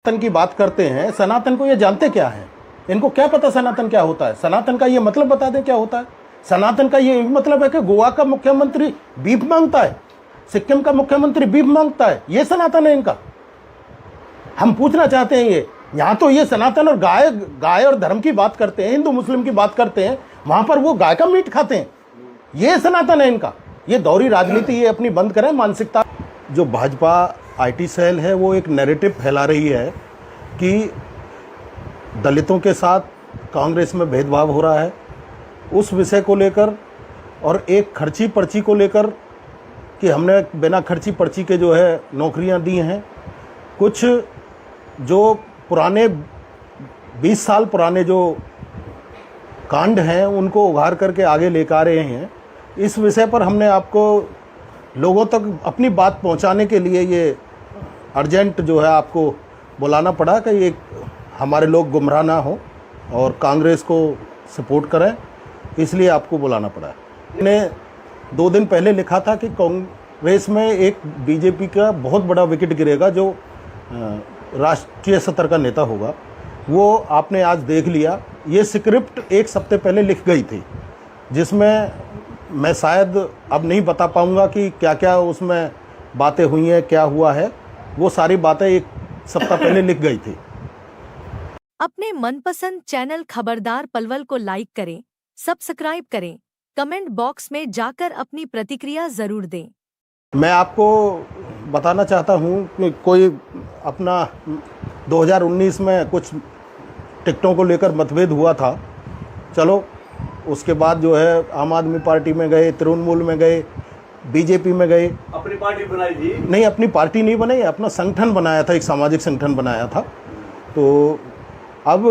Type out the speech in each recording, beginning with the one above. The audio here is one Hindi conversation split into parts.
सनातन की बात करते हैं, सनातन को ये जानते क्या है? इनको क्या पता सनातन क्या होता है? सनातन का ये मतलब बता दें क्या होता है? सनातन का ये मतलब है कि गोवा का मुख्यमंत्री बीफ मांगता है, सिक्किम का मुख्यमंत्री बीफ मांगता है, ये सनातन है इनका। हम पूछना चाहते हैं ये यहाँ तो ये सनातन और गाय और धर्म की बात करते हैं, हिंदू मुस्लिम की बात करते हैं, वहां पर वो गाय का मीट खाते हैं। ये सनातन है इनका। ये दौरी राजनीति ये अपनी बंद करें मानसिकता। जो भाजपा आईटी सेल है वो एक नैरेटिव फैला रही है कि दलितों के साथ कांग्रेस में भेदभाव हो रहा है, उस विषय को लेकर, और एक खर्ची पर्ची को लेकर कि हमने बिना खर्ची पर्ची के जो है नौकरियां दी हैं। कुछ जो पुराने 20 साल पुराने जो कांड हैं उनको उघार करके आगे लेकर आ रहे हैं। इस विषय पर हमने आपको लोगों तक अपनी बात पहुंचाने के लिए ये अर्जेंट जो है आपको बुलाना पड़ा कि ये हमारे लोग गुमराह ना हो और कांग्रेस को सपोर्ट करें, इसलिए आपको बुलाना पड़ा। मैंने 2 दिन पहले लिखा था कि कांग्रेस में एक बीजेपी का बहुत बड़ा विकेट गिरेगा, जो राष्ट्रीय स्तर का नेता होगा। वो आपने आज देख लिया। ये स्क्रिप्ट 1 हफ्ते पहले लिख गई थी, जिसमें मैं शायद अब नहीं बता पाऊंगा कि क्या क्या उसमें बातें हुई हैं, क्या हुआ है। वो सारी बातें 1 सप्ताह पहले लिख गई थी। अपने मनपसंद चैनल खबरदार पलवल को लाइक करें, सब्सक्राइब करें, कमेंट बॉक्स में जाकर अपनी प्रतिक्रिया जरूर दें। मैं आपको बताना चाहता हूं कि कोई अपना 2019 में कुछ टिकटों को लेकर मतभेद हुआ था। चलो उसके बाद जो है आम आदमी पार्टी में गए, तृणमूल में गए, बीजेपी में गए। अपनी पार्टी बनाई थी? नहीं, अपनी पार्टी नहीं बनाई, अपना संगठन बनाया था, एक सामाजिक संगठन बनाया था। तो अब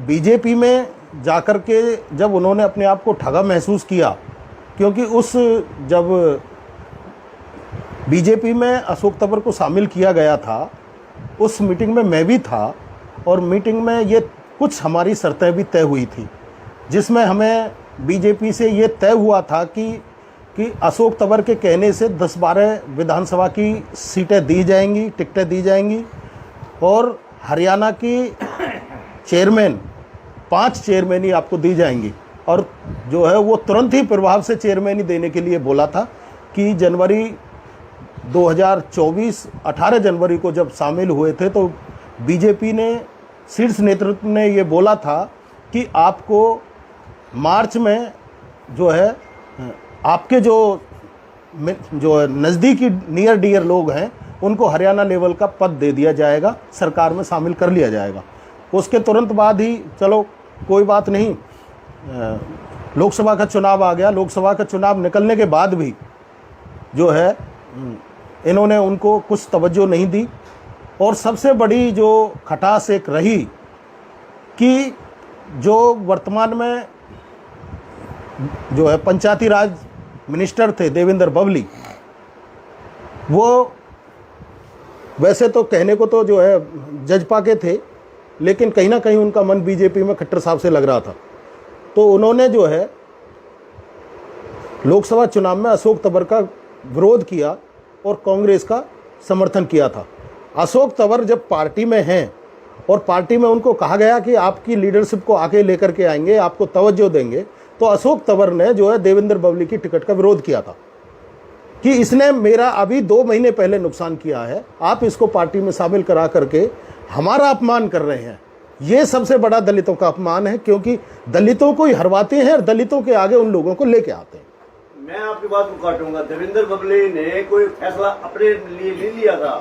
बीजेपी में जाकर के जब उन्होंने अपने आप को ठगा महसूस किया, क्योंकि जब बीजेपी में अशोक तंवर को शामिल किया गया था, उस मीटिंग में मैं भी था, और मीटिंग में ये कुछ हमारी शर्तें भी तय हुई थी, जिसमें हमें बीजेपी से ये तय हुआ था कि अशोक तंवर के कहने से 10-12 विधानसभा की सीटें दी जाएंगी, टिकटें दी जाएंगी, और हरियाणा की चेयरमैन 5 चेयरमैन ही आपको दी जाएंगी। और जो है वो तुरंत ही प्रभाव से चेयरमैन ही देने के लिए बोला था कि जनवरी 2024 18 जनवरी को जब शामिल हुए थे तो बीजेपी ने, शीर्ष नेतृत्व ने ये बोला था कि आपको मार्च में जो है आपके जो नज़दीकी नियर डियर लोग हैं उनको हरियाणा लेवल का पद दे दिया जाएगा, सरकार में शामिल कर लिया जाएगा। उसके तुरंत बाद ही चलो कोई बात नहीं, लोकसभा का चुनाव आ गया। लोकसभा का चुनाव निकलने के बाद भी जो है इन्होंने उनको कुछ तवज्जो नहीं दी। और सबसे बड़ी जो खटास एक रही कि जो वर्तमान में जो है पंचायती राज मिनिस्टर थे देवेंद्र बबली, वो वैसे तो कहने को तो जो है जजपा के थे, लेकिन कहीं ना कहीं उनका मन बीजेपी में खट्टर साहब से लग रहा था। तो उन्होंने जो है लोकसभा चुनाव में अशोक तंवर का विरोध किया और कांग्रेस का समर्थन किया था। अशोक तंवर जब पार्टी में हैं और पार्टी में उनको कहा गया कि आपकी लीडरशिप को आके लेकर के आएंगे, आपको तवज्जो देंगे, तो अशोक तंवर ने जो है देवेंद्र बबली की टिकट का विरोध किया था कि इसने मेरा अभी 2 महीने पहले नुकसान किया है, आप इसको पार्टी में शामिल करा करके हमारा अपमान कर रहे हैं। ये सबसे बड़ा दलितों का अपमान है, क्योंकि दलितों को ही हरवाते हैं और दलितों के आगे उन लोगों को लेके आते हैं। मैं आपकी बात को काटूंगा। देवेंद्र बबली ने कोई फैसला अपने लिए नहीं लिया था।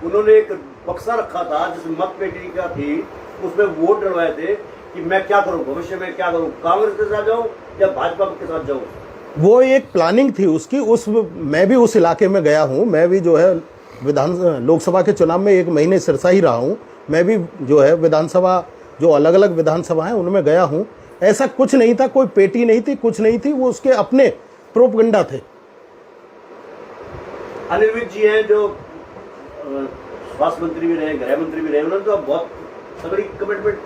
उन्होंने एक बक्सा रखा था जिसमें मत पेटी का थी, उसमें वोट डलवाए थे कि मैं क्या करूं, भविष्य में क्या करूं, कांग्रेस के साथ जाऊं या भाजपा के साथ जाऊं। वो एक प्लानिंग थी उसकी। मैं भी उस इलाके में गया हूँ। मैं भी जो है लोकसभा के चुनाव में 1 महीने सिरसा ही रहा हूँ। मैं भी जो है विधानसभा, जो अलग अलग विधानसभा हैं उनमें गया हूँ। ऐसा कुछ नहीं था, कोई पेटी नहीं थी, कुछ नहीं थी। वो उसके अपने प्रोपगंडा थे। अनिल विज जी हैं जो स्वास्थ्य मंत्री भी रहे, गृह मंत्री भी रहे, उन्होंने तो बहुत तगड़ी कमिटमेंट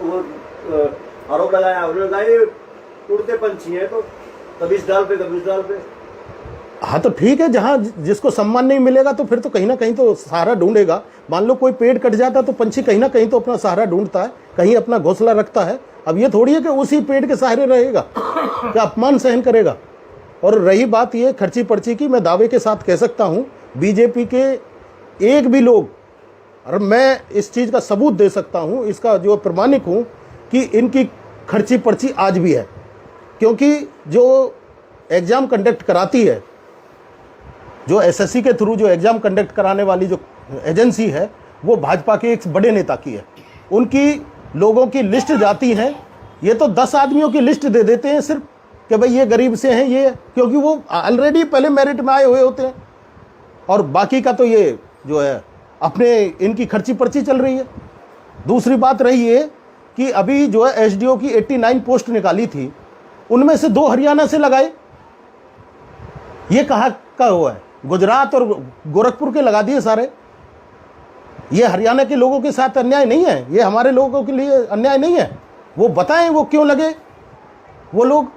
आरोप लगाया। उन्होंने कहा ये उड़ते पंछी है, तो कभी इस डाल पे कभी उस डाल पे। हाँ तो ठीक है, जहाँ जिसको सम्मान नहीं मिलेगा तो फिर तो कहीं ना कहीं तो सहारा ढूंढेगा। मान लो कोई पेड़ कट जाता तो पंछी कहीं ना कहीं तो अपना सहारा ढूंढता है, कहीं अपना घोंसला रखता है। अब ये थोड़ी है कि उसी पेड़ के सहारे रहेगा, क्या अपमान सहन करेगा। और रही बात ये खर्ची पर्ची की, मैं दावे के साथ कह सकता हूँ बीजेपी के एक भी लोग, और मैं इस चीज़ का सबूत दे सकता हूँ, इसका जो प्रमाणिक हूँ कि इनकी खर्ची पर्ची आज भी है। क्योंकि जो एग्ज़ाम कंडक्ट कराती है, जो एसएससी के थ्रू जो एग्ज़ाम कंडक्ट कराने वाली जो एजेंसी है, वो भाजपा के एक बड़े नेता की है। उनकी लोगों की लिस्ट जाती है, ये तो 10 आदमियों की लिस्ट दे देते हैं सिर्फ कि भाई ये गरीब से हैं ये, क्योंकि वो ऑलरेडी पहले मेरिट में आए हुए होते हैं। और बाकी का तो ये जो है अपने इनकी खर्ची पर्ची चल रही है। दूसरी बात रही है कि अभी जो है एसडीओ की 89 पोस्ट निकाली थी, उनमें से 2 हरियाणा से लगाए। ये कहाँ का हुआ है? गुजरात और गोरखपुर के लगा दिए सारे। ये हरियाणा के लोगों के साथ अन्याय नहीं है, ये हमारे लोगों के लिए अन्याय नहीं है। वो बताएं वो क्यों लगे। वो लोग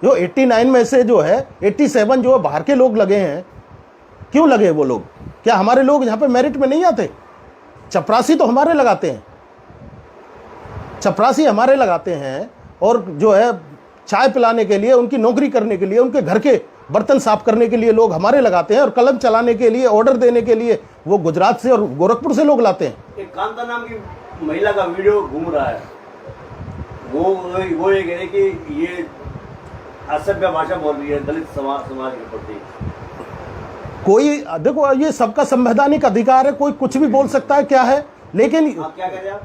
जो 89 में से जो है 87 जो है बाहर के लोग लगे हैं, क्यों लगे वो लोग? क्या हमारे लोग यहाँ पे मेरिट में नहीं आते? चपरासी तो हमारे लगाते हैं, चपरासी हमारे लगाते हैं। और जो है चाय पिलाने के लिए, उनकी नौकरी करने के लिए, उनके घर के बर्तन साफ करने के लिए लोग हमारे लगाते हैं। और कलम चलाने के लिए, ऑर्डर देने के लिए वो गुजरात से और गोरखपुर से लोग लाते हैं। एक कांता नाम की महिला का वीडियो घूम रहा है, वो ये कह रहे कि ये असभ्य भाषा बोल रही है दलित समाज के प्रति। कोई देखो, ये सबका संवैधानिक अधिकार है, कोई कुछ भी बोल सकता है, क्या है। लेकिन आप क्या कह रहे हैं? आप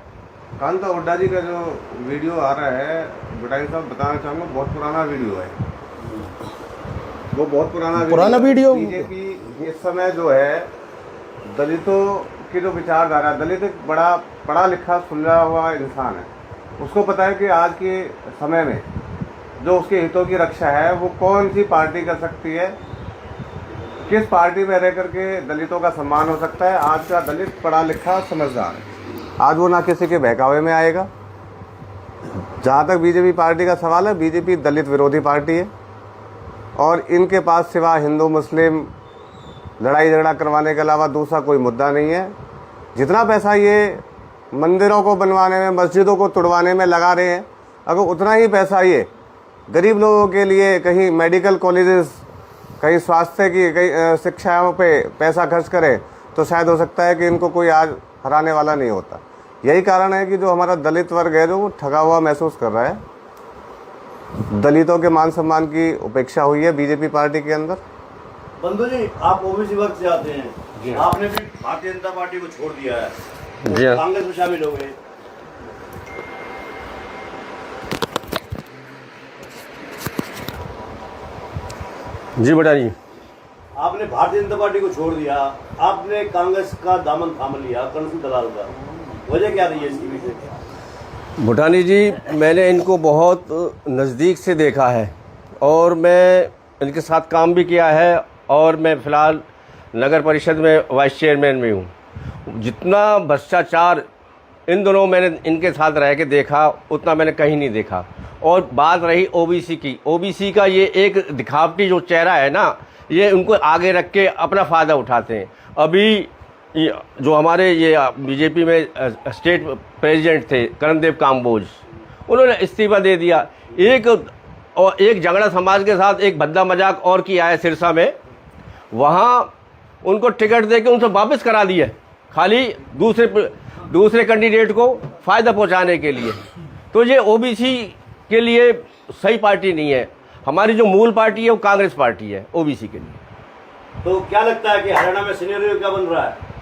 कांता हुड्डा जी का जो वीडियो आ रहा है, बुटाई साहब बताना चाहूँगा, बहुत पुराना वीडियो है। वो बहुत पुराना वीडियो। बीजेपी इस समय जो है दलितों की जो विचारधारा, दलित एक बड़ा पढ़ा लिखा सुलझा हुआ इंसान है। उसको पता है कि आज के समय में जो उसके हितों की रक्षा है वो कौन सी पार्टी कर सकती है, किस पार्टी में रह करके दलितों का सम्मान हो सकता है। आज का दलित पढ़ा लिखा समझदार है, आज वो ना किसी के बहकावे में आएगा। जहाँ तक बीजेपी पार्टी का सवाल है, बीजेपी दलित विरोधी पार्टी है और इनके पास सिवा हिंदू मुस्लिम लड़ाई झगड़ा करवाने के अलावा दूसरा कोई मुद्दा नहीं है। जितना पैसा ये मंदिरों को बनवाने में, मस्जिदों को तुड़वाने में लगा रहे हैं, अगर उतना ही पैसा ये गरीब लोगों के लिए कहीं मेडिकल कॉलेजेस, कहीं स्वास्थ्य की, कहीं शिक्षाओं पे पैसा खर्च करें तो शायद हो सकता है कि इनको कोई आज हराने वाला नहीं होता। यही कारण है कि जो हमारा दलित वर्ग है जो वो ठगा हुआ महसूस कर रहा है। दलितों के मान सम्मान की उपेक्षा हुई है बीजेपी पार्टी के अंदर। बंधु जी, आप ओबीसी वर्ग से आते हैं, आपने भी भारतीय जनता पार्टी को छोड़ दिया है, कांग्रेस में शामिल हो गए। जी बेटा जी, आपने भारतीय जनता पार्टी को छोड़ दिया, आपने कांग्रेस का दामन थाम लिया, कर्नल दलाल का। वजह क्या रही है इसकी पीछे? भूटानी जी, मैंने इनको बहुत नज़दीक से देखा है और मैं इनके साथ काम भी किया है और मैं फ़िलहाल नगर परिषद में वाइस चेयरमैन भी हूँ। जितना भ्रष्टाचार इन दोनों मैंने इनके साथ रह के देखा, उतना मैंने कहीं नहीं देखा। और बात रही ओबीसी की, ओबीसी का ये एक दिखावटी जो चेहरा है ना, ये उनको आगे रख के अपना फ़ायदा उठाते हैं। अभी जो हमारे ये बीजेपी में स्टेट प्रेसिडेंट थे कर्णदेव काम्बोज, उन्होंने इस्तीफा दे दिया। एक झगड़ा समाज के साथ एक भद्दा मजाक और किया है सिरसा में, वहाँ उनको टिकट दे के उनसे वापस करा दिया, खाली दूसरे कैंडिडेट को फ़ायदा पहुँचाने के लिए। तो ये ओबीसी के लिए सही पार्टी नहीं है। हमारी जो मूल पार्टी है वो कांग्रेस पार्टी है ओबीसी के लिए। तो क्या लगता है कि हरियाणा में सिनेरियो क्या बन रहा है?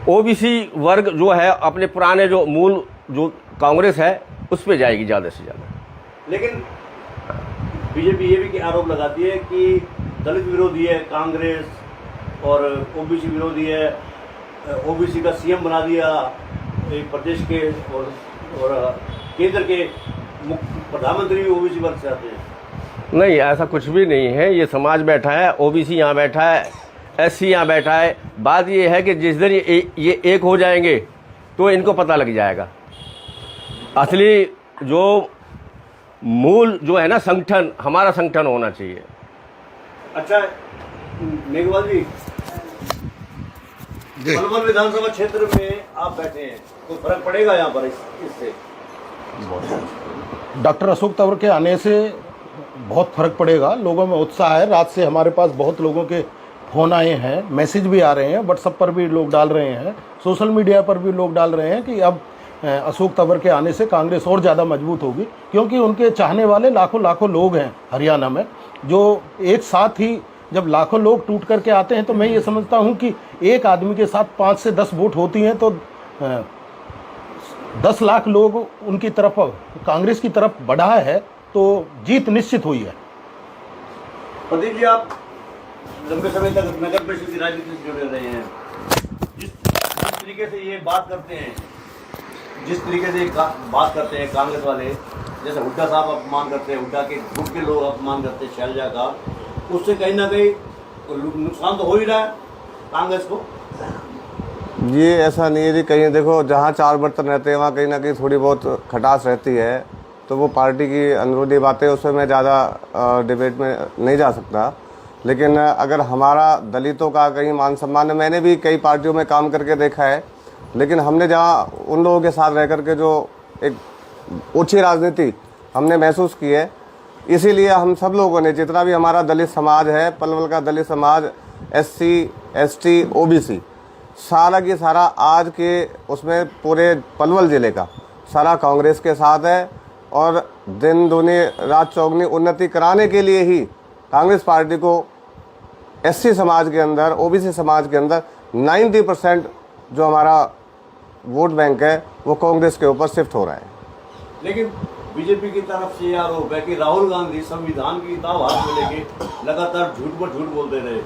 ओबीसी वर्ग जो है अपने पुराने जो मूल जो कांग्रेस है उस पर जाएगी ज़्यादा से ज़्यादा। लेकिन बीजेपी ये भी आरोप लगाती है कि दलित विरोधी है कांग्रेस और ओबीसी विरोधी है। ओबीसी का सीएम बना दिया एक प्रदेश के, और केंद्र के प्रधानमंत्री भी ओबीसी वर्ग से आते हैं। नहीं, ऐसा कुछ भी नहीं है। ये समाज बैठा है, ओबीसी यहाँ बैठा है, एससी यहाँ बैठा है। बात ये है कि जिस दिन ये एक हो जाएंगे तो इनको पता लग जाएगा असली जो मूल जो है ना संगठन, हमारा संगठन होना चाहिए। अच्छा, मेघवाल जी, पलवल विधानसभा क्षेत्र में आप बैठे हैं, कोई फर्क पड़ेगा यहाँ पर इससे? डॉक्टर अशोक तंवर के आने से बहुत फर्क पड़ेगा। लोगों में उत्साह है। रात से हमारे पास बहुत लोगों के फ़ोन आए हैं, मैसेज भी आ रहे हैं, व्हाट्सएप पर भी लोग डाल रहे हैं, सोशल मीडिया पर भी लोग डाल रहे हैं कि अब अशोक तंवर के आने से कांग्रेस और ज़्यादा मजबूत होगी, क्योंकि उनके चाहने वाले लाखों लाखों लोग हैं हरियाणा में। जो एक साथ ही जब लाखों लोग टूट करके आते हैं तो मैं ये समझता हूँ कि एक आदमी के साथ 5 से 10 वोट होती हैं तो 10 लाख लोग उनकी तरफ, कांग्रेस की तरफ बढ़ा है, तो जीत निश्चित हुई है। प्रदीप जी, आप लंबे समय तक नगर परिषद की राजनीति से जुड़े रहे हैं। जिस तरीके से ये बात करते हैं, बात करते हैं कांग्रेस वाले, जैसे हुड्डा साहब अपमान करते हैं, हुड्डा के ग्रुप के लोग अपमान करते हैं शैलजा का, उससे कहीं ना कहीं नुकसान तो हो ही रहा है कांग्रेस को। ये ऐसा नहीं है जी, कहीं देखो जहाँ 4 बर्तन रहते हैं वहाँ कहीं ना कहीं थोड़ी बहुत खटास रहती है, तो वो पार्टी की अनुरोधी बातें, उसमें मैं ज़्यादा डिबेट में नहीं जा सकता। लेकिन अगर हमारा दलितों का कहीं मान सम्मान है, मैंने भी कई पार्टियों में काम करके देखा है, लेकिन हमने जहाँ उन लोगों के साथ रह करके जो एक ओछी राजनीति हमने महसूस की है, इसीलिए हम सब लोगों ने, जितना भी हमारा दलित समाज है, पलवल का दलित समाज, SC ST OBC, सारा की सारा आज के उसमें पूरे पलवल ज़िले का सारा कांग्रेस के साथ है, और दिन दूनी रात चौगनी उन्नति कराने के लिए ही कांग्रेस पार्टी को SC समाज के अंदर, OBC समाज के अंदर 90% जो हमारा वोट बैंक है वो कांग्रेस के ऊपर शिफ्ट हो रहा है। लेकिन बीजेपी की तरफ से ये आरोप है कि राहुल गांधी संविधान की किताब हाथ में लेके लगातार झूठ पर झूठ बोलते रहे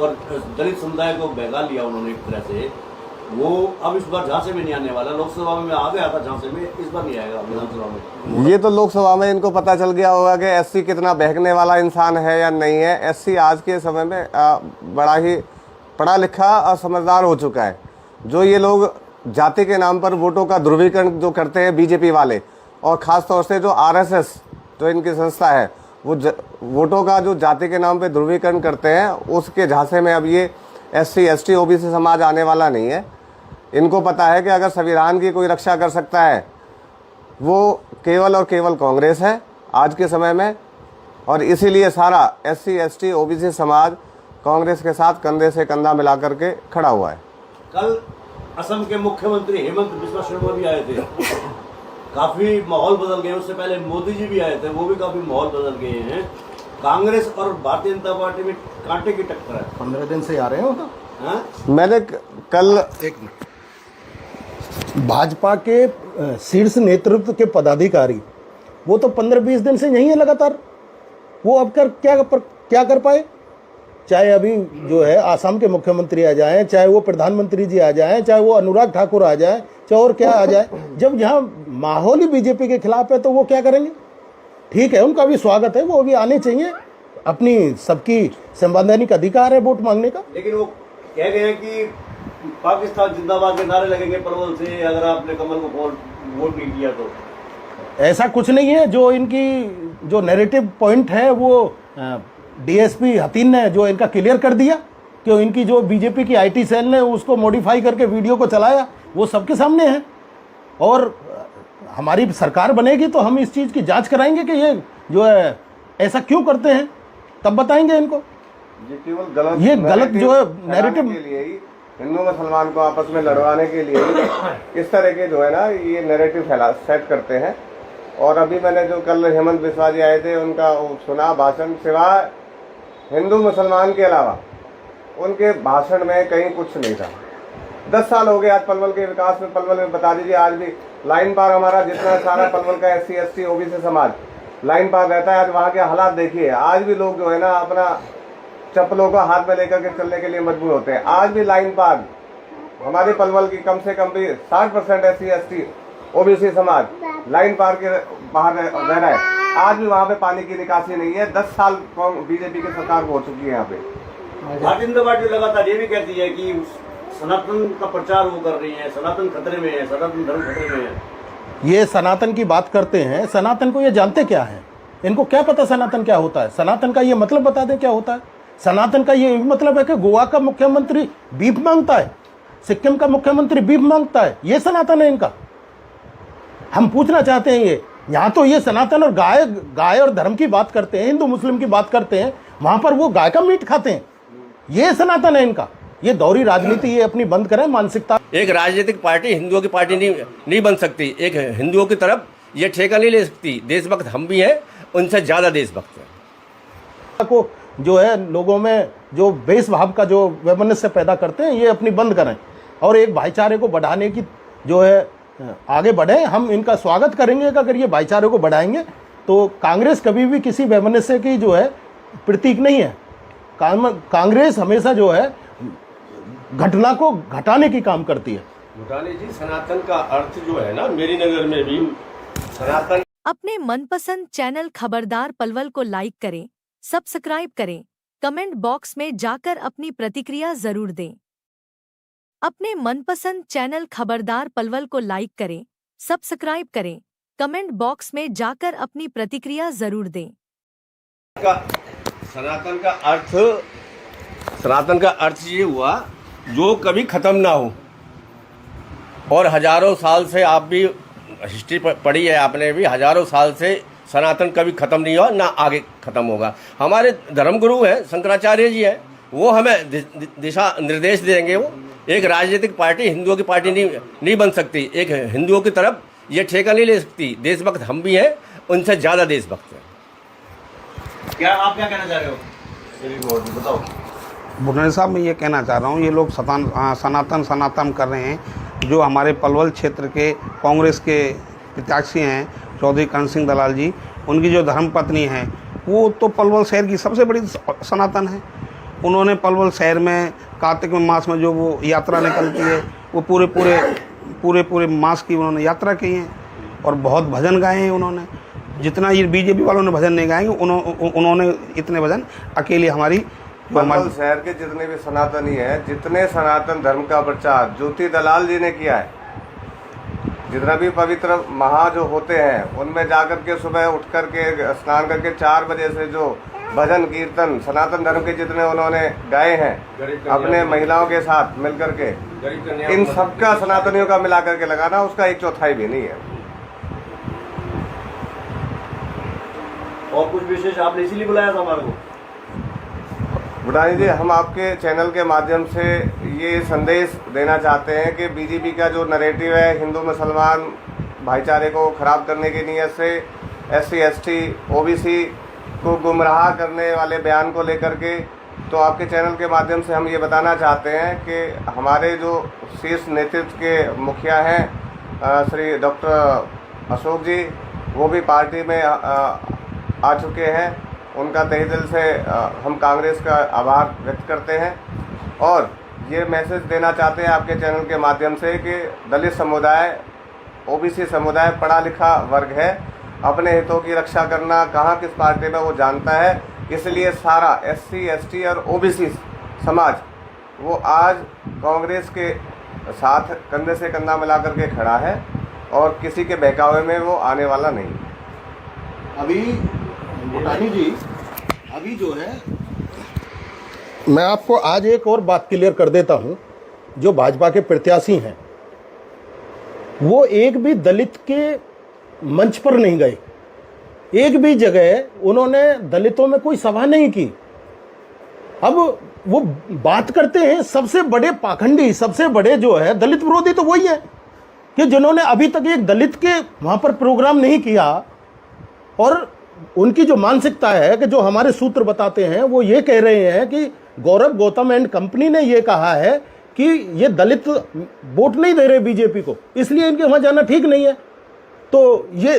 और दलित समुदाय को बहका लिया उन्होंने एक तरह से। वो अब इस बार झांसे में नहीं आने वाला। लोकसभा में आ गया था झांसे में, इस बार नहीं आएगा विधानसभा में। ये तो लोकसभा में इनको पता चल गया होगा कि SC कितना बहकने वाला इंसान है या नहीं है। SC आज के समय में बड़ा ही पढ़ा लिखा और समझदार हो चुका है। जो ये लोग जाति के नाम पर वोटों का ध्रुवीकरण जो करते हैं बीजेपी वाले, और ख़ास तौर से जो RSS जो इनकी संस्था है, वो वोटों का जो जाति के नाम पे ध्रुवीकरण करते हैं, उसके झांसे में अब ये SC ST OBC समाज आने वाला नहीं है। इनको पता है कि अगर संविधान की कोई रक्षा कर सकता है वो केवल और केवल कांग्रेस है आज के समय में, और इसीलिए सारा SC ST OBC समाज कांग्रेस के साथ कंधे से कंधा मिला करके खड़ा हुआ है। कल असम के मुख्यमंत्री हेमंत बिस्वा शर्मा भी आए थे, काफी माहौल बदल गए। उससे पहले मोदी जी भी आए थे, वो भी काफी माहौल बदल गए हैं। कांग्रेस और भारतीय जनता पार्टी में कांटे की टक्कर है। 15 दिन से आ रहे हो तो मैंने कल भाजपा के शीर्ष नेतृत्व के पदाधिकारी वो तो 15-20 दिन से यही है लगातार। वो अब क्या कर पाए? चाहे अभी जो है आसाम के मुख्यमंत्री आ जाएं, चाहे वो प्रधानमंत्री जी आ जाएं, चाहे वो अनुराग ठाकुर आ जाएं, चाहे और क्या आ जाए, जब यहाँ माहौल ही बीजेपी के खिलाफ है तो वो क्या करेंगे? ठीक है, उनका भी स्वागत है, वो भी आने चाहिए, अपनी सबकी संवैधानिक अधिकार है वोट मांगने का। लेकिन वो कह गए हैं कि पाकिस्तान जिंदाबाद के नारे लगेंगे पलवल से अगर आपने कमल को वोट नहीं किया तो। ऐसा कुछ नहीं है। जो इनकी जो नैरेटिव पॉइंट है वो DSP हतीन ने जो इनका क्लियर कर दिया कि इनकी जो बीजेपी की IT सेल ने उसको मॉडिफाई करके वीडियो को चलाया, वो सबके सामने है। और हमारी सरकार बनेगी तो हम इस चीज़ की जांच कराएंगे कि ये जो है ऐसा क्यों करते हैं, तब बताएंगे इनको। ये केवल गलत, ये गलत जो है नैरेटिव के लिए ही, हिंदू मुसलमान को आपस में लड़वाने के लिए इस तरह के जो है ना ये नैरेटिव सेट करते हैं। और अभी मैंने जो कल हेमंत बिस्वा जी आए थे उनका सुना भाषण, सिवाय हिंदू मुसलमान के अलावा उनके भाषण में कहीं कुछ नहीं था। 10 साल हो गए आज पलवल के विकास में। पलवल में बता दीजिए, आज भी लाइन पार हमारा जितना सारा पलवल का SC ST OBC समाज लाइन पार रहता है। आज वहाँ के हालात देखिए, आज भी लोग जो है ना अपना चप्पलों को हाथ में लेकर के चलने के लिए मजबूर होते हैं। आज भी लाइन पार हमारे पलवल की कम से कम भी 60% SC ST OBC समाज लाइन पार के बाहर रह रहा है। आज भी वहाँ पे पानी की निकासी नहीं है। 10 साल बीजेपी की सरकार हो चुकी है यहाँ पे। भारतीय जनता पार्टी लगातार ये भी कहती है कि सनातन का प्रचार वो कर रही है, सनातन खतरे में है, सनातन धर्म खतरे में है। ये सनातन की बात करते हैं, सनातन को ये जानते क्या है? इनको क्या पता सनातन क्या होता है? सनातन का ये मतलब बता दें क्या होता है? सनातन का ये मतलब है कि गोवा का मुख्यमंत्री बीफ मांगता है, सिक्किम का मुख्यमंत्री बीफ मांगता है, ये सनातन है इनका? हम पूछना चाहते हैं ये यहाँ तो ये सनातन और गाय और धर्म की बात करते हैं, हिंदू मुस्लिम की बात करते हैं, वहां पर वो गाय का मीट खाते हैं। ये सनातन है इनका? ये दौरी राजनीति ये अपनी बंद करें, मानसिकता। एक राजनीतिक पार्टी हिंदुओं की पार्टी नहीं बन सकती। एक हिंदुओं की तरफ ये ठेका नहीं ले सकती। देशभक्त हम भी हैं, उनसे ज़्यादा देशभक्त हैं। को जो है लोगों में जो भेदभाव का जो वैमनस्य पैदा करते हैं, ये अपनी बंद करें और एक भाईचारे को बढ़ाने की जो है आगे बढ़े। हम इनका स्वागत करेंगे कि अगर ये भाईचारे को बढ़ाएंगे तो कांग्रेस कभी भी किसी वैमनस्य की जो है प्रतीक नहीं है। कांग्रेस हमेशा जो है घटना को घटाने की काम करती है। घटाने जी, सनातन का अर्थ जो है ना, मेरी नज़र में भी सनातन। अपने मनपसंद चैनल खबरदार पलवल को लाइक करें, सब्सक्राइब करें, कमेंट बॉक्स में जाकर अपनी प्रतिक्रिया जरूर दें। अपने मनपसंद चैनल खबरदार पलवल को लाइक करें, सब्सक्राइब करें, कमेंट बॉक्स में जाकर अपनी प्रतिक्रिया जरूर दें। सनातन का अर्थ ये हुआ जो कभी खत्म ना हो। और हजारों साल से, आप भी हिस्ट्री पढ़ी है आपने भी, हजारों साल से सनातन कभी खत्म नहीं हुआ, ना आगे खत्म होगा। हमारे धर्मगुरु हैं शंकराचार्य जी हैं, वो हमें दिशा निर्देश देंगे। वो एक राजनीतिक पार्टी हिंदुओं की पार्टी नहीं बन सकती। एक हिंदुओं की तरफ ये ठेका नहीं ले सकती। देशभक्त हम भी हैं, उनसे ज़्यादा देशभक्त हैं। आप क्या कहना चाह रहे हो? बताओ। बुरने साहब, मैं ये कहना चाह रहा हूँ, ये लोग सनातन कर रहे हैं। जो हमारे पलवल क्षेत्र के कांग्रेस के प्रत्याशी हैं चौधरी करण सिंह दलाल जी, उनकी जो धर्मपत्नी हैं वो तो पलवल शहर की सबसे बड़ी सनातन है। उन्होंने पलवल शहर में कार्तिक मास में जो वो यात्रा निकलती है, वो पूरे मास की उन्होंने यात्रा की है और बहुत भजन गाए हैं उन्होंने। जितना ये बीजेपी वालों ने भजन नहीं गाएंगे, उन्होंने इतने भजन अकेले हमारी पलवल शहर के जितने भी सनातनी हैं, जितने सनातन धर्म का प्रचार ज्योति दलाल जी ने किया है, जितना भी पवित्र महा जो होते हैं उनमें जाकर के सुबह उठ करके स्नान करके 4 बजे से जो भजन कीर्तन सनातन धर्म के जितने उन्होंने गाए हैं अपने महिलाओं के साथ मिल करके, इन सबका सनातनियों का मिला करके लगाना उसका 1/4 भी नहीं है। और कुछ विशेष आपने इसीलिए बुलाया था हमारे को? बुढ़ानी जी, हम आपके चैनल के माध्यम से ये संदेश देना चाहते हैं कि बीजेपी का जो नैरेटिव है हिंदू मुसलमान भाईचारे को खराब करने की नीयत से SC ST OBC को गुमराह करने वाले बयान को लेकर के, तो आपके चैनल के माध्यम से हम ये बताना चाहते हैं कि हमारे जो शीर्ष नेतृत्व के मुखिया हैं श्री डॉक्टर अशोक जी, वो भी पार्टी में आ चुके हैं। उनका तहे दिल से हम कांग्रेस का आभार व्यक्त करते हैं और ये मैसेज देना चाहते हैं आपके चैनल के माध्यम से कि दलित समुदाय, OBC समुदाय पढ़ा लिखा वर्ग है, अपने हितों की रक्षा करना कहाँ किस पार्टी में वो जानता है। इसलिए सारा SC ST और OBC समाज वो आज कांग्रेस के साथ कंधे से कंधा मिला करके खड़ा है और किसी के बहकावे में वो आने वाला नहीं। अभी भूटानी जी, अभी जो है मैं आपको आज एक और बात क्लियर कर देता हूं। जो भाजपा के प्रत्याशी हैं वो एक भी दलित के मंच पर नहीं गए, एक भी जगह उन्होंने दलितों में कोई सभा नहीं की। अब वो बात करते हैं सबसे बड़े पाखंडी, सबसे बड़े जो है दलित विरोधी तो वही है कि जिन्होंने अभी तक एक दलित के वहां पर प्रोग्राम नहीं किया। और उनकी जो मानसिकता है कि जो हमारे सूत्र बताते हैं वो ये कह रहे हैं कि गौरव गौतम एंड कंपनी ने ये कहा है कि ये दलित वोट नहीं दे रहे बीजेपी को, इसलिए इनके वहां जाना ठीक नहीं है। तो ये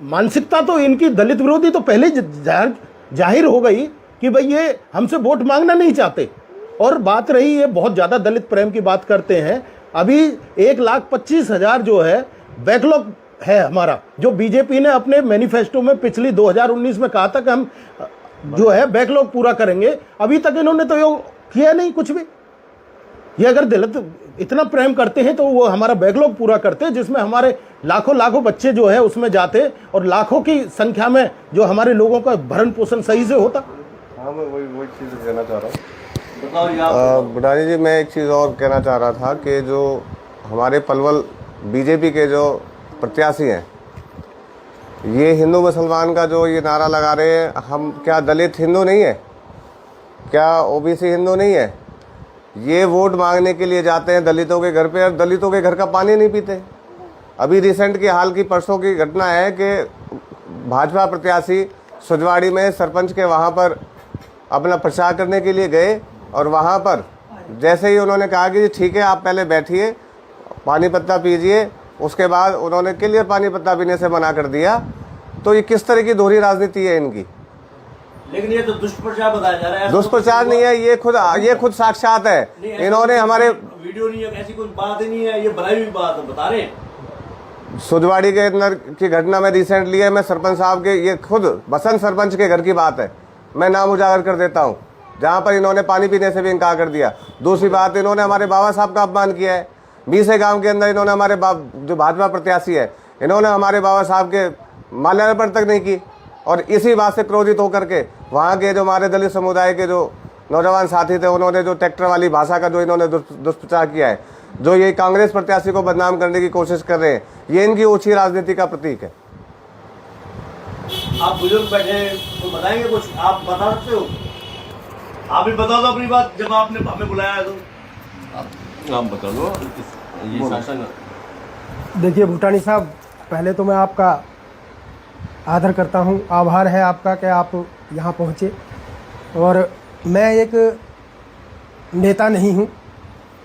मानसिकता तो इनकी दलित विरोधी तो पहले जाहिर हो गई कि भाई ये हमसे वोट मांगना नहीं चाहते। और बात रही है बहुत ज़्यादा दलित प्रेम की बात करते हैं, अभी 1,25,000 जो है बैकलॉग है हमारा, जो बीजेपी ने अपने मैनिफेस्टो में पिछली 2019 में कहा था कि हम जो है बैकलॉग पूरा करेंगे। अभी तक इन्होंने तो ये किया नहीं कुछ भी। ये अगर दलित इतना प्रेम करते हैं तो वो हमारा बैकलॉग पूरा करते, जिसमें हमारे लाखों बच्चे जो है उसमें जाते और लाखों की संख्या में जो हमारे लोगों का भरण पोषण सही से होता। हाँ, मैं वही चीज़ कहना चाह रहा हूँ। बताओ ये आप। बुढ़ानी जी, मैं एक चीज़ और कहना चाह रहा था कि जो हमारे पलवल बीजेपी के जो प्रत्याशी हैं, ये हिंदू मुसलमान का जो ये नारा लगा रहे हैं, हम क्या दलित हिंदू नहीं है, क्या ओबीसी हिंदू नहीं है? ये वोट मांगने के लिए जाते हैं दलितों के घर पे और दलितों के घर का पानी नहीं पीते। अभी रिसेंट की हाल की परसों की घटना है कि भाजपा प्रत्याशी सुजवाड़ी में सरपंच के वहाँ पर अपना प्रचार करने के लिए गए और वहाँ पर जैसे ही उन्होंने कहा कि ठीक है आप पहले बैठिए, पानी पत्ता पीजिए, उसके बाद उन्होंने क्लियर पानी पत्ता पीने से मना कर दिया। तो ये किस तरह की दोहरी राजनीति है इनकी? लेकिन ये तो दुष्प्रचार बताया जा रहा है। दुष्प्रचार नहीं है, ये खुद साक्षात है। इन्होंने हमारे वीडियो नहीं है, ऐसी कोई बात ही नहीं है, ये बनाई हुई बात बता रहे हैं। सुजवाड़ी के अंदर की घटना में रिसेंटली है, मैं सरपंच साहब के, ये खुद बसंत सरपंच के घर की बात है, मैं नाम उजागर कर देता हूँ, जहाँ पर इन्होंने पानी पीने से भी इनकार कर दिया। दूसरी बात, इन्होंने हमारे बाबा साहब का अपमान किया है। 20 गांव के अंदर इन्होंने हमारे जो भाजपा प्रत्याशी है, इन्होंने हमारे बाबा साहब के माल्यार्पण तक नहीं की। और इसी बात से क्रोधित होकर के वहाँ के जो हमारे दलित समुदाय के जो नौजवान साथी थे, उन्होंने जो ट्रैक्टर वाली भाषा का जो इन्होंने दुष्प्रचार किया है, जो ये कांग्रेस प्रत्याशी को बदनाम करने की कोशिश कर रहे हैं, ये इनकी ओछी राजनीति का प्रतीक है। आप बुजुर्ग बैठे हैं, तो बताएंगे कुछ? आप बता सकते हो? आप भी बता दो अपनी बात, जब आपने हमें बुलाया है तो आप बता दो ये शासन। देखिए भूटानी साहब, पहले तो मैं आपका आदर करता हूं, आभार है आपका कि आप यहां पहुंचे। और मैं एक नेता नहीं हूं,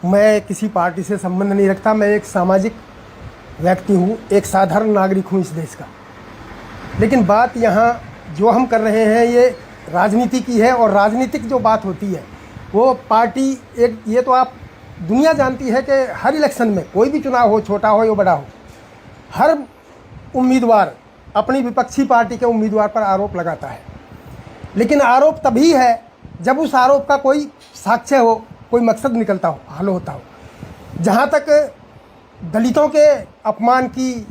मैं किसी पार्टी से संबंध नहीं रखता, मैं एक सामाजिक व्यक्ति हूं, एक साधारण नागरिक हूं इस देश का। लेकिन बात यहाँ जो हम कर रहे हैं ये राजनीति की है, और राजनीतिक जो बात होती है वो पार्टी एक, ये तो आप दुनिया जानती है कि हर इलेक्शन में कोई भी चुनाव हो, छोटा हो या बड़ा हो, हर उम्मीदवार अपनी विपक्षी पार्टी के उम्मीदवार पर आरोप लगाता है। लेकिन आरोप तभी है जब उस आरोप का कोई साक्ष्य हो, कोई मकसद निकलता हो, हल होता हो। जहाँ तक दलितों के अपमान की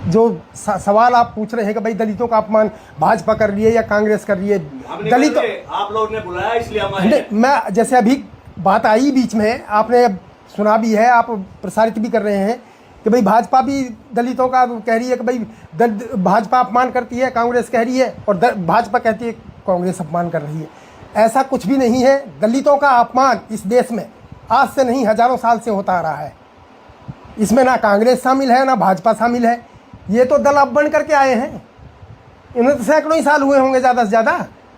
जो सवाल आप पूछ रहे हैं कि भाई दलितों का अपमान भाजपा कर रही है या कांग्रेस कर रही है, दलित आप लोगों ने बुलाया इसलिए हम आए। मैं जैसे अभी बात आई बीच में, आपने सुना भी है, आप प्रसारित भी कर रहे हैं कि भाई भाजपा भी दलितों का कह रही है कि भाई भाजपा अपमान करती है, कांग्रेस कह रही है, और भाजपा कहती है कांग्रेस अपमान कर रही है। ऐसा कुछ भी नहीं है। दलितों का अपमान इस देश में आज से नहीं, हजारों साल से होता आ रहा है। इसमें ना कांग्रेस शामिल है ना भाजपा शामिल है, ये तो दल अब बन करके आए हैं। इन्हें तो सैकड़ों ही साल हुए होंगे ज़्यादा से ज़्यादा।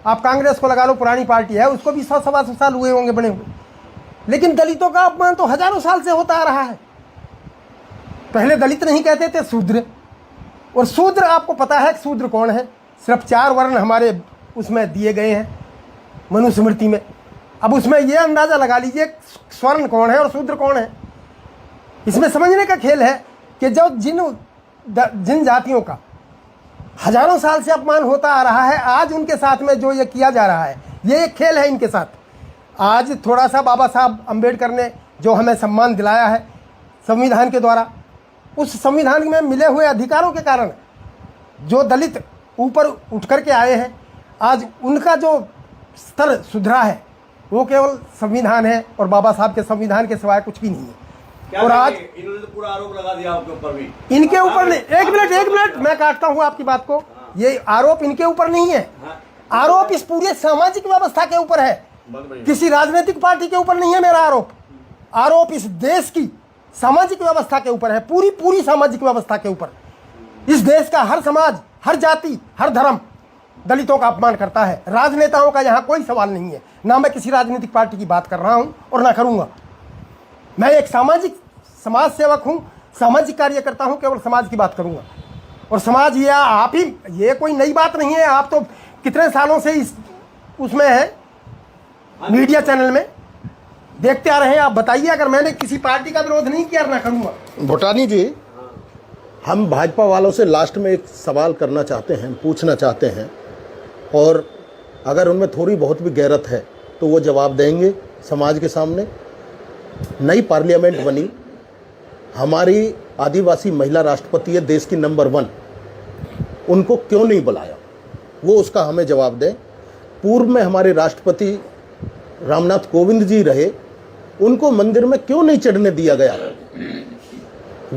आप कांग्रेस को लगा लो, पुरानी पार्टी है, उसको भी 100-125 साल हुए होंगे बने हुए। लेकिन दलितों का अपमान तो हजारों साल से होता आ रहा है। पहले दलित नहीं कहते थे, शूद्र। और शूद्र, आपको पता है कि शूद्र कौन है? सिर्फ 4 वर्ण हमारे उसमें दिए गए हैं मनुस्मृति में। अब उसमें यह अंदाज़ा लगा लीजिए स्वर्ण कौन है और शूद्र कौन है। इसमें समझने का खेल है कि जो जिन जातियों का हजारों साल से अपमान होता आ रहा है, आज उनके साथ में जो ये किया जा रहा है, ये एक खेल है इनके साथ। आज थोड़ा सा बाबा साहब अम्बेडकर ने जो हमें सम्मान दिलाया है संविधान के द्वारा, उस संविधान में मिले हुए अधिकारों के कारण जो दलित ऊपर उठ कर के आए हैं, आज उनका जो स्तर सुधरा है वो केवल संविधान है, और बाबा साहब के संविधान के सिवाय कुछ भी नहीं है। और आज इन्होंने तो पूरा आरोप लगा दिया आपके ऊपर भी। इनके ऊपर नहीं, एक मिनट मैं काटता हूं आपकी बात को। ये आरोप इनके ऊपर नहीं है, आरोप इस पूरे सामाजिक व्यवस्था के ऊपर है, किसी राजनीतिक पार्टी के ऊपर नहीं है मेरा आरोप। आरोप इस देश की सामाजिक व्यवस्था के ऊपर है, पूरी सामाजिक व्यवस्था के ऊपर। इस देश का हर समाज, हर जाति, हर धर्म दलितों का अपमान करता है। राजनेताओं का यहाँ कोई सवाल नहीं है, ना मैं किसी राजनीतिक पार्टी की बात कर रहा हूँ और ना करूँगा। मैं एक सामाजिक समाज सेवक हूँ, सामाजिक कार्यकर्ता हूँ, केवल समाज की बात करूँगा। और समाज ये आप ही, ये कोई नई बात नहीं है, आप तो कितने सालों से इस उसमें है, मीडिया चैनल में देखते आ रहे हैं। आप बताइए, अगर मैंने किसी पार्टी का विरोध नहीं किया, ना करूँगा। भूटानी जी, हम भाजपा वालों से लास्ट में एक सवाल करना चाहते हैं, पूछना चाहते हैं, और अगर उनमें थोड़ी बहुत भी गैरत है तो वो जवाब देंगे समाज के सामने। नई पार्लियामेंट बनी, हमारी आदिवासी महिला राष्ट्रपति है, देश की नंबर 1, उनको क्यों नहीं बुलाया? वो उसका हमें जवाब दें। पूर्व में हमारे राष्ट्रपति रामनाथ कोविंद जी रहे, उनको मंदिर में क्यों नहीं चढ़ने दिया गया,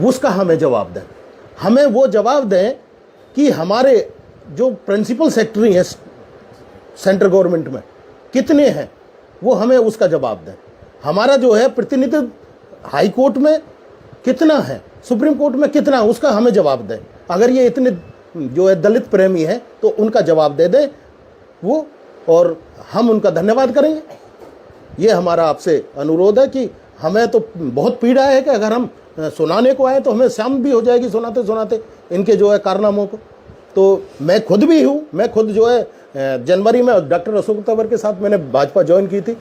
उसका हमें जवाब दें। हमें वो जवाब दें कि हमारे जो प्रिंसिपल सेक्रेटरी हैं सेंट्रल गवर्नमेंट में कितने हैं, वो हमें उसका जवाब दें। हमारा जो है प्रतिनिधित्व हाई कोर्ट में कितना है, सुप्रीम कोर्ट में कितना है, उसका हमें जवाब दें। अगर ये इतने जो है दलित प्रेमी हैं तो उनका जवाब दे दें वो, और हम उनका धन्यवाद करेंगे। ये हमारा आपसे अनुरोध है कि हमें तो बहुत पीड़ा है कि अगर हम सुनाने को आए तो हमें शाम भी हो जाएगी सुनाते सुनाते इनके जो है कारनामों को। तो मैं खुद भी हूँ, मैं खुद जो है जनवरी में डॉक्टर अशोक तंवर के साथ मैंने भाजपा ज्वाइन की थी।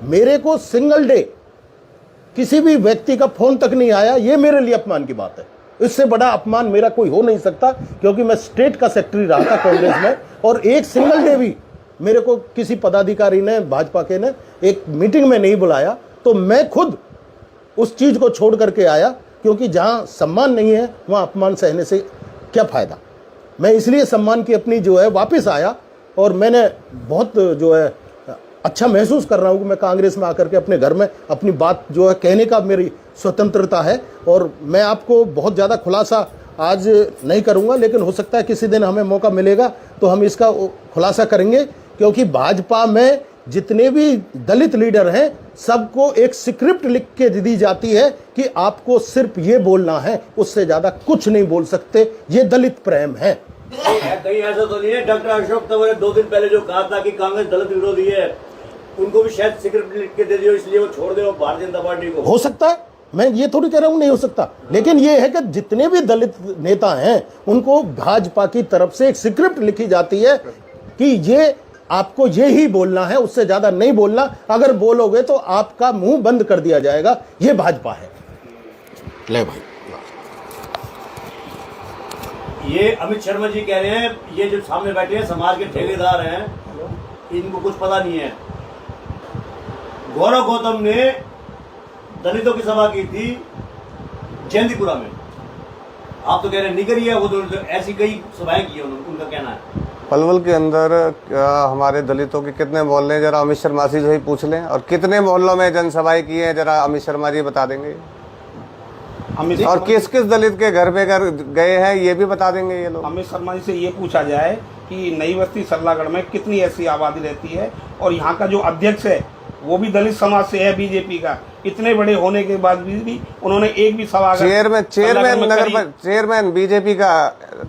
मेरे को सिंगल डे किसी भी व्यक्ति का फोन तक नहीं आया। ये मेरे लिए अपमान की बात है, इससे बड़ा अपमान मेरा कोई हो नहीं सकता, क्योंकि मैं स्टेट का सेक्रेटरी रहा था कांग्रेस में, और एक सिंगल डे भी मेरे को किसी पदाधिकारी ने भाजपा के ने एक मीटिंग में नहीं बुलाया। तो मैं खुद उस चीज को छोड़ करके आया, क्योंकि जहां सम्मान नहीं है वहां अपमान सहने से क्या फायदा। मैं इसलिए सम्मान की अपनी जो है वापस आया, और मैंने बहुत जो है अच्छा महसूस कर रहा हूं कि मैं कांग्रेस में आकर के अपने घर में अपनी बात जो है कहने का मेरी स्वतंत्रता है। और मैं आपको बहुत ज़्यादा खुलासा आज नहीं करूंगा, लेकिन हो सकता है किसी दिन हमें मौका मिलेगा तो हम इसका खुलासा करेंगे, क्योंकि भाजपा में जितने भी दलित लीडर हैं सबको एक स्क्रिप्ट लिख के दी जाती है कि आपको सिर्फ ये बोलना है, उससे ज़्यादा कुछ नहीं बोल सकते। ये दलित प्रेम है। कहीं ऐसा तो नहीं है डॉक्टर अशोक तंवर ने 2 दिन पहले जो कहा था कि कांग्रेस दलित विरोधी है, उनको भी शायद सिक्योरिटी लिख के दे दियो इसलिए वो छोड़ दे भारतीय जनता पार्टी को? हो सकता है, मैं ये थोड़ी कह रहा हूं नहीं हो सकता, लेकिन ये है कि जितने भी दलित नेता हैं उनको भाजपा की तरफ से एक स्क्रिप्ट लिखी जाती है कि ये आपको ये ही बोलना है, उससे ज्यादा नहीं बोलना। अगर बोलोगे तो आपका मुंह बंद कर दिया जाएगा। ये भाजपा है। ले भाई, ये अमित शर्मा जी कह रहे हैं, ये जो सामने बैठे हैं समाज के ठेकेदार हैं, इनको कुछ पता नहीं है। गौरव गौतम ने दलितों की सभा की थी जयंतीपुरा में, आप तो कह रहे हैं नहीं करी है, वो तो ऐसी कई सभाएं की है उनका कहना है। पलवल के अंदर हमारे दलितों के कितने मोहल्ले हैं, जरा अमित शर्मा जी से ही पूछ लें, और कितने मोहल्लों में जनसभाएं की हैं, जरा अमित शर्मा जी बता देंगे। और किस किस दलित के घर पे घर गए हैं ये भी बता देंगे ये लोग। अमित शर्मा जी से ये पूछा जाए कि नई बस्ती सल्लागढ़ में कितनी ऐसी आबादी रहती है, और यहाँ का जो अध्यक्ष है वो भी दलित समाज से है, बीजेपी का। इतने बड़े होने के बाद भी उन्होंने एक भी सभा चेयरमैन बीजेपी का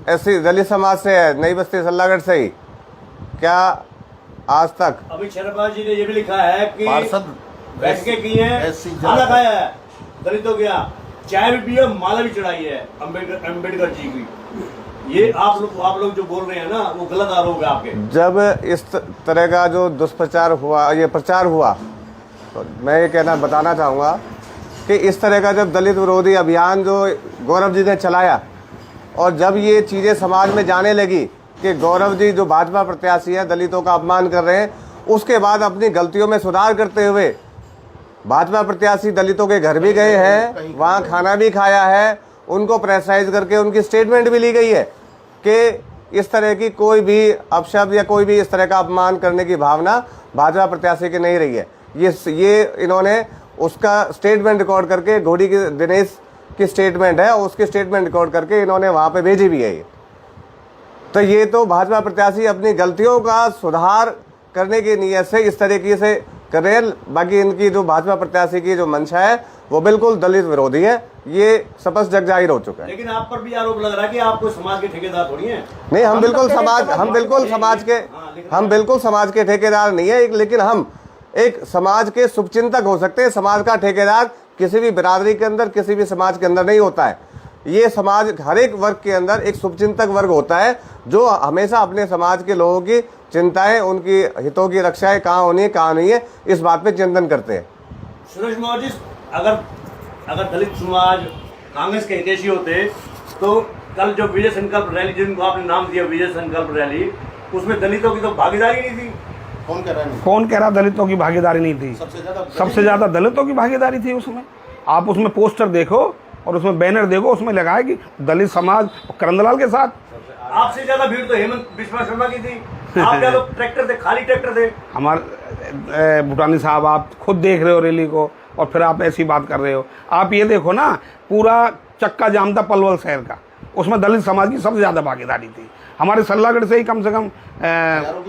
ऐसी दलित समाज से है, नई बस्ती सल्लागढ़ से ही, क्या आज तक? अमित शर्मा जी ने ये भी लिखा है कि बैठ के किए हैं, खाना खाया है दलितों के यहाँ, चाय भी पी है, माला भी चढ़ाई है अम्बेडकर जी की। ये आप लोग जो बोल रहे हैं ना, वो गलत आरोप है आपके। जब इस तरह का जो दुष्प्रचार हुआ, ये प्रचार हुआ, तो मैं ये बताना चाहूँगा कि इस तरह का जब दलित विरोधी अभियान जो गौरव जी ने चलाया, और जब ये चीज़ें समाज में जाने लगी कि गौरव जी जो भाजपा प्रत्याशी है दलितों का अपमान कर रहे हैं, उसके बाद अपनी गलतियों में सुधार करते हुए भाजपा प्रत्याशी दलितों के घर भी गए हैं, वहाँ खाना भी खाया है, उनको प्रेसाइज करके उनकी स्टेटमेंट भी ली गई है कि इस तरह की कोई भी अपशब्द या कोई भी इस तरह का अपमान करने की भावना भाजपा प्रत्याशी की नहीं रही है। ये इन्होंने उसका स्टेटमेंट रिकॉर्ड करके, घोड़ी की दिनेश की स्टेटमेंट है, उसकी स्टेटमेंट रिकॉर्ड करके इन्होंने वहाँ पे भेजी भी है। तो ये तो भाजपा प्रत्याशी अपनी गलतियों का सुधार करने की नीयत से इस तरीके से कर रहे हैं। बाकी इनकी जो भाजपा प्रत्याशी की जो मंशा है वो बिल्कुल दलित विरोधी है, ये स्पष्ट जग जाहिर हो चुका है। लेकिन आप पर भी आरोप लग रहा है कि आप कोई समाज के ठेकेदार थोड़ी हैं। नहीं, हम बिल्कुल समाज के ठेकेदार नहीं है, लेकिन हम एक समाज के शुभचिंतक हो सकते हैं। समाज का ठेकेदार किसी भी बिरादरी के अंदर, किसी भी समाज के अंदर नहीं होता है। ये समाज हर एक वर्ग के अंदर एक शुभचिंतक वर्ग होता है, जो हमेशा अपने समाज के लोगों की चिंताएं, उनकी हितों की रक्षाएं कहाँ होनी है कहाँ नहीं है, इस बात पे चिंतन करते हैं। सुरेश मौर्य जी, अगर दलित समाज कांग्रेस के हितैषी होते तो कल जो विजय संकल्प रैली, जिनको आपने नाम दिया विजय संकल्प रैली, उसमें दलितों की तो भागीदारी नहीं थी। कौन कह रहा दलितों की भागीदारी नहीं थी? सबसे ज्यादा दलितों की भागीदारी थी उसमें। आप उसमें पोस्टर देखो, और उसमें बैनर देखो, उसमें लगा है कि दलित समाज और करंदलाल के साथ। आपसे ज्यादा भीड़ तो हेमंत बिस्वा शर्मा की थी। आप क्या तो ट्रैक्टर थे, खाली ट्रैक्टर थे। हमारे भूटानी साहब, आप खुद देख रहे हो रैली को और फिर आप ऐसी बात कर रहे हो। आप ये देखो ना, पूरा चक्का जाम था पलवल शहर का, उसमें दलित समाज की सबसे ज़्यादा भागीदारी थी। हमारे सल्लागढ़ से ही कम से कम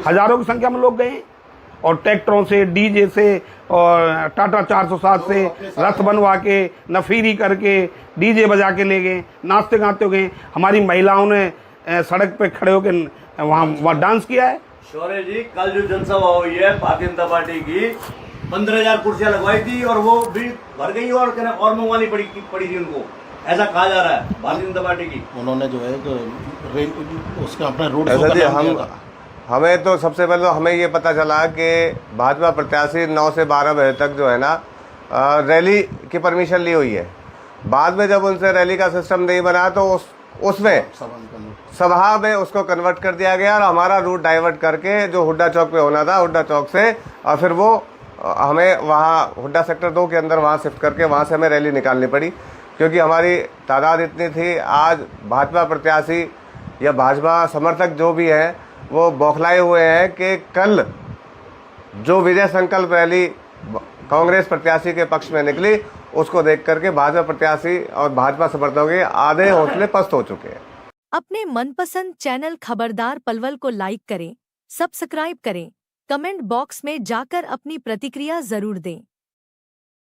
हजारों की संख्या में लोग गए, और ट्रैक्टरों से, डीजे से और टाटा 407 से रथ बनवा के, नफीरी करके, डीजे बजा के ले गए, नाचते गाते गए। हमारी महिलाओं ने सड़क पे खड़े होकर वहाँ डांस किया है। शौर्य जी, कल जो जनसभा हुई है भारतीय जनता पार्टी की, 15,000 कुर्सियां लगवाई थी और वो भी भर गई और मंगवानी पड़ी थी उनको, ऐसा कहा जा रहा है भारतीय जनता पार्टी की। उन्होंने जो है उसका अपना रोड शो ऐसा का जी, नाम दिया था। हमें तो सबसे पहले तो हमें ये पता चला कि भाजपा प्रत्याशी 9 से 12 बजे तक जो है ना रैली की परमिशन ली हुई है। बाद में जब उनसे रैली का सिस्टम नहीं बना तो उसमें सभा में उसको कन्वर्ट कर दिया गया और हमारा रूट डाइवर्ट करके जो हुड्डा चौक पे होना था, हुड्डा चौक से और फिर वो हमें वहाँ हुड्डा सेक्टर 2 के अंदर वहाँ शिफ्ट करके वहाँ से हमें रैली निकालनी पड़ी, क्योंकि हमारी तादाद इतनी थी। आज भाजपा प्रत्याशी या भाजपा समर्थक जो भी हैं वो बौखलाए हुए हैं कि कल जो विजय संकल्प रैली कांग्रेस प्रत्याशी के पक्ष में निकली, उसको देख करके भाजपा प्रत्याशी और भाजपा समर्थकों के आधे हौसले पस्त हो चुके हैं। अपने मनपसंद चैनल खबरदार पलवल को लाइक करें, सब्सक्राइब करें, कमेंट बॉक्स में जाकर अपनी प्रतिक्रिया जरूर दें।